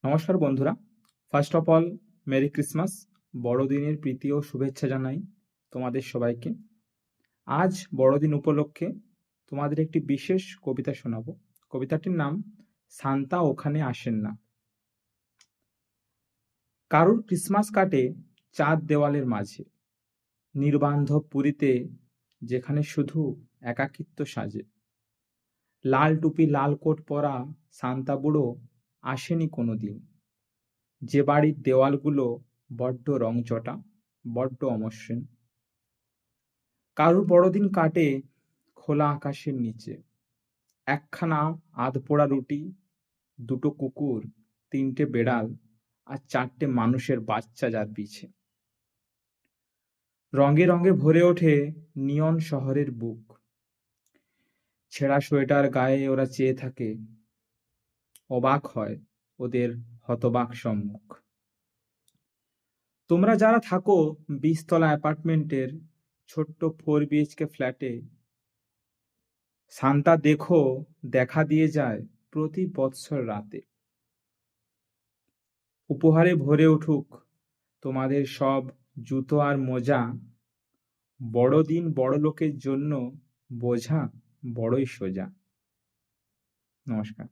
নমস্কার বন্ধুরা। First of all merry Christmas. বড়দিনের প্রীতি ও শুভেচ্ছা জানাই তোমাদের সবাইকে। আজ বড়দিন উপলক্ষে তোমাদের একটি বিশেষ কবিতা শোনাবো। কবিতাটির নাম সান্তা ওখানে আসেন না। কারুর ক্রিসমাস কাটে চাঁদ দেওয়ালের মাঝে, নির্বান্ধব পুরীতে যেখানে শুধু একাকিত্ব সাজে। লাল টুপি লাল কোট পরা সান্তা বুড়ো আসেনি কোনোদিন। যে বাড়ির দেওয়ালগুলো বড্ড রংচটা, বড্ড অমসৃণ। কারুর বড়দিন কাটে খোলা আকাশের নিচে, একখানা আধপোড়া রুটি, দুটো কুকুর, তিনটে বেড়াল আর চারটে মানুষের বাচ্চা যার পিছে। রঙে রঙে ভরে ওঠে নিয়ন শহরের বুক, ছেঁড়া সোয়েটার গায়ে ওরা চেয়ে থাকে, অবাক হয় ওদের হতবাক সম্মুখ। তোমরা যারা থাকো ২০ তলা অ্যাপার্টমেন্টের ছোট্ট 4 বিএইচকে ফ্ল্যাটে, সান্তা দেখো দেখা দিয়ে যায় প্রতি বৎসর রাতে। উপহারে ভরে উঠুক তোমাদের সব জুতো আর মোজা, বড়দিন বড়লোকের জন্য বোঝা বড়ই সোজা। নমস্কার।